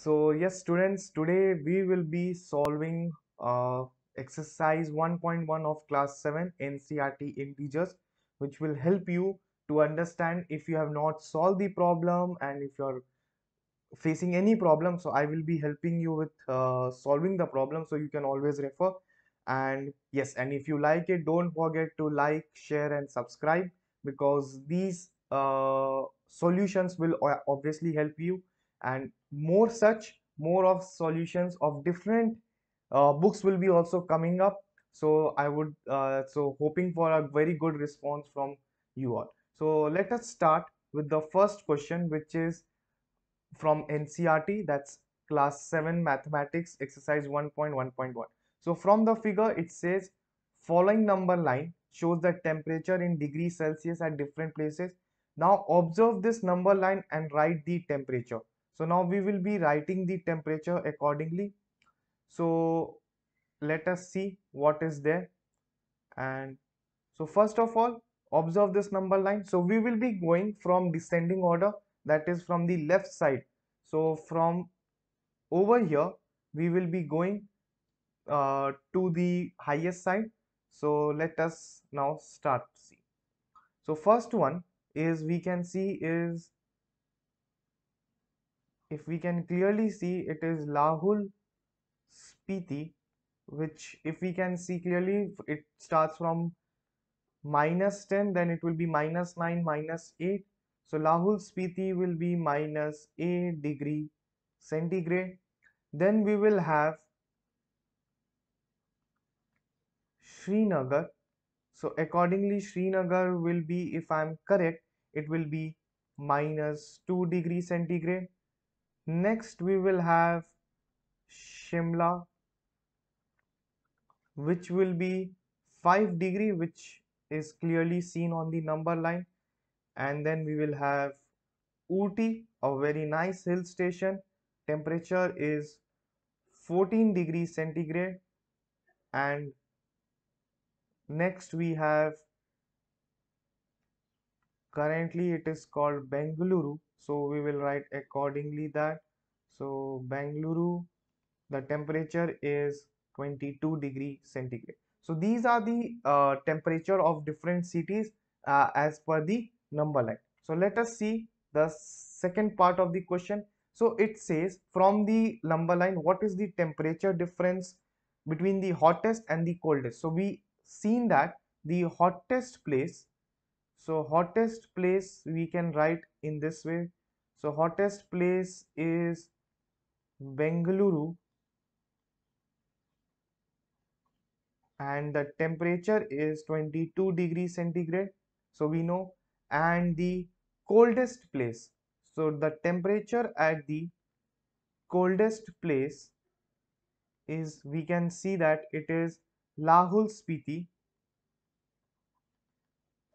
So yes, students, today we will be solving exercise 1.1 of class 7 NCERT integers, which will help you to understand if you have not solved the problem and if you're facing any problem. So I will be helping you with solving the problem, so you can always refer. And yes, and if you like it, don't forget to like, share and subscribe, because these solutions will obviously help you, and more of solutions of different books will be also coming up. So I would hoping for a very good response from you all. So let us start with the first question, which is from NCERT, that's class 7 mathematics exercise 1.1.1. So from the figure it says following number line shows the temperature in degrees Celsius at different places. Now observe this number line and write the temperature. So now we will be writing the temperature accordingly. So let us see what is there. And so first of all, observe this number line. So we will be going from descending order, that is from the left side. So from over here we will be going to the highest side. So let us now start. See, so first one is, we can see is, if we can clearly see, it is Lahul Spiti, which if we can see clearly, it starts from -10, then it will be -9, -8. So Lahul Spiti will be -8 degree centigrade. Then we will have Srinagar. So accordingly, Srinagar will be, if I'm correct, it will be -2 degree centigrade. Next we will have Shimla, which will be 5 degree, which is clearly seen on the number line. And then we will have Ooty, a very nice hill station. Temperature is 14 degrees centigrade. And next we have, currently it is called Bengaluru, so we will write accordingly that. So Bengaluru, the temperature is 22 degree centigrade. So these are the temperature of different cities as per the number line. So let us see the second part of the question. So it says, from the number line, what is the temperature difference between the hottest and the coldest? So we seen that the hottest place, so hottest place we can write in this way. So hottest place is Bengaluru, and the temperature is 22 degrees centigrade. So we know. And the coldest place, so the temperature at the coldest place is, we can see that it is Lahul Spiti,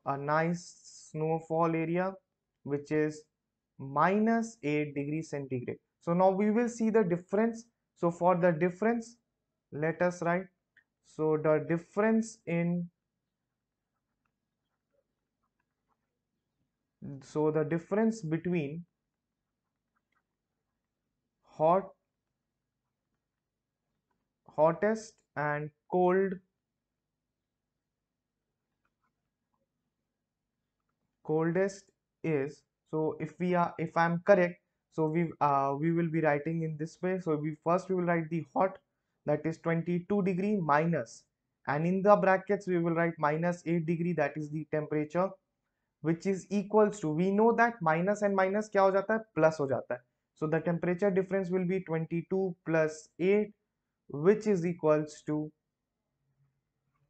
a nice snowfall area, which is -8 degrees centigrade. So now we will see the difference. So for the difference, let us write. So the difference in, so the difference between hot hottest and coldest is, so if I'm correct, so we will be writing in this way. So we will write the hot, that is 22 degree minus, and in the brackets we will write -8 degree, that is the temperature, which is equals to, we know that minus and minus क्या हो जाता है, plus हो जाता है. So the temperature difference will be 22 plus 8, which is equals to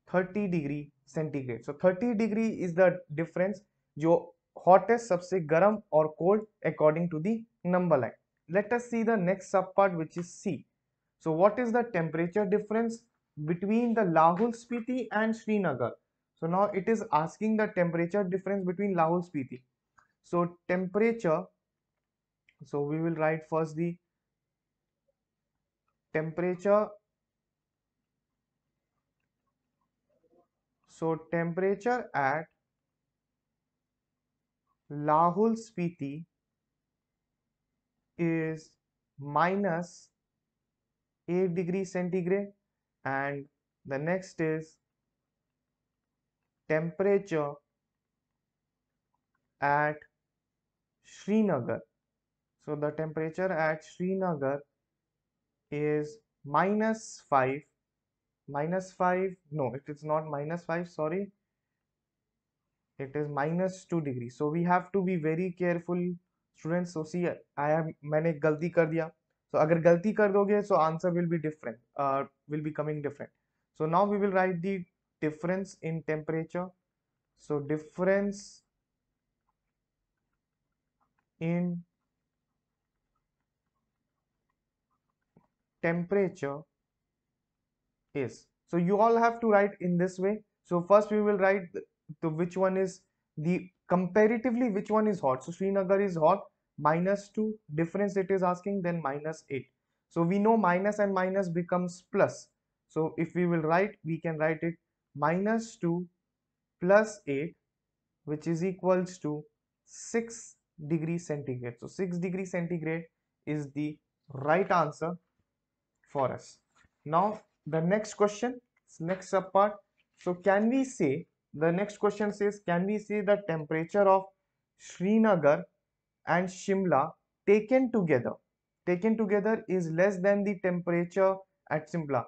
30 degree centigrade. So 30 degree is the difference, जो hottest सबसे गर्म और cold according to the number line. Let us see the next sub part, which is C. So what is the temperature difference between the Lahul Spiti and Srinagar? So now it is asking the temperature difference between Lahul Spiti. So temperature, so we will write first the temperature. So temperature at Lahul Spiti is minus 8 degrees centigrade, and the next is temperature at Srinagar. So the temperature at Srinagar is minus 5, no, it is not minus 5, sorry, it is minus 2 degrees. So we have to be very careful students. So see, I have मैंने गलती कर दिया. So अगर गलती कर दोगे, so answer will be different, will be coming different. So now we will write the difference in temperature. So difference in temperature is, so you all have to write in this way. So first we will write the which one is the comparatively which one is hot. So Srinagar is hot, minus 2, difference it is asking, then minus 8. So we know minus and minus becomes plus. So if we will write, we can write it minus 2 plus 8, which is equals to 6 degrees centigrade. So 6 degrees centigrade is the right answer for us. Now the next question, next subpart. So can we say, the next question says, can we say the temperature of Srinagar and Shimla taken together is less than the temperature at Shimla?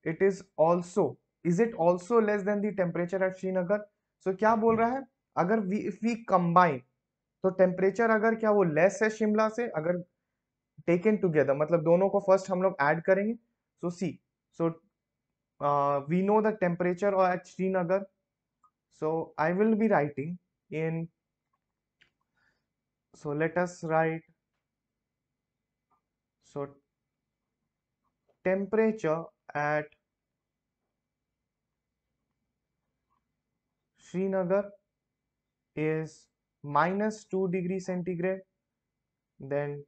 It is also, is it also less than the temperature at Srinagar? So क्या बोल रहा है, अगर if we combine, तो temperature अगर क्या वो less है शिमला से, अगर टेकन टुगेदर मतलब दोनों को फर्स्ट हम लोग ऐड करेंगे. सो सी, सो we know the temperature at Srinagar. So I will be writing in, so let us write, so temperature at Srinagar is minus 2 degrees centigrade, then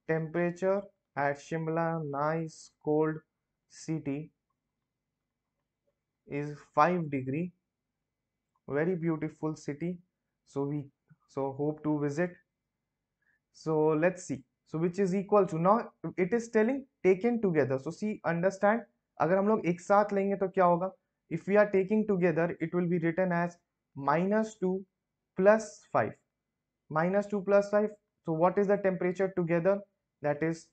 temperature at Shimla, nice cold city, is 5 degree, very beautiful city. So we, so hope to visit. So let's see, so which is equal to, now it is telling taken together. So see, understand, अगर हम लोग एक साथ लेंगे तो क्या होगा, if we are taking together it will be written as minus 2 plus 5, minus 2 plus 5. So what is the temperature together? That is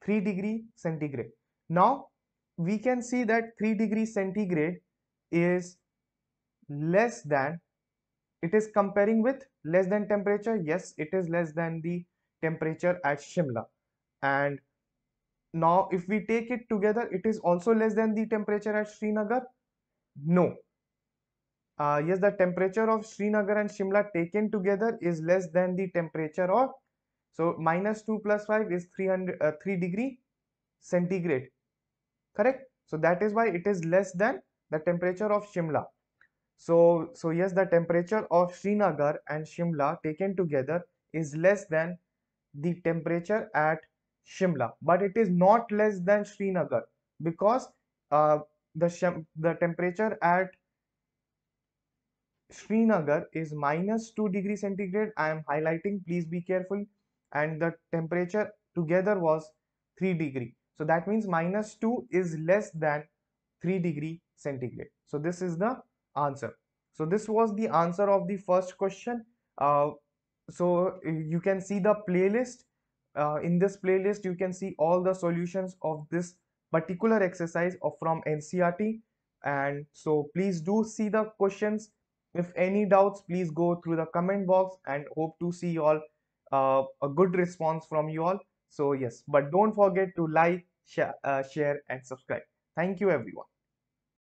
3 degree centigrade. Now we can see that 3 degree centigrade is less than, it is comparing with less than temperature. Yes, it is less than the temperature at Shimla. And now if we take it together, it is also less than the temperature at Srinagar. No. Yes, the temperature of Srinagar and Shimla taken together is less than the temperature of, so minus 2 plus 5 is 3 degree centigrade, correct? So that is why it is less than the temperature of Shimla. So yes, the temperature of Srinagar and Shimla taken together is less than the temperature at Shimla, but it is not less than Srinagar, because uh, the temperature at Srinagar is minus 2 degrees centigrade. I am highlighting, please be careful. And the temperature together was 3 degree. So that means minus 2 is less than 3 degree centigrade. So this is the answer. So this was the answer of the first question. So you can see the playlist. In this playlist, you can see all the solutions of this particular exercise from NCERT. And so please do see the questions. If any doubts, please go through the comment box, and hope to see you all a good response from you all. So yes, but don't forget to like, share and subscribe. Thank you everyone.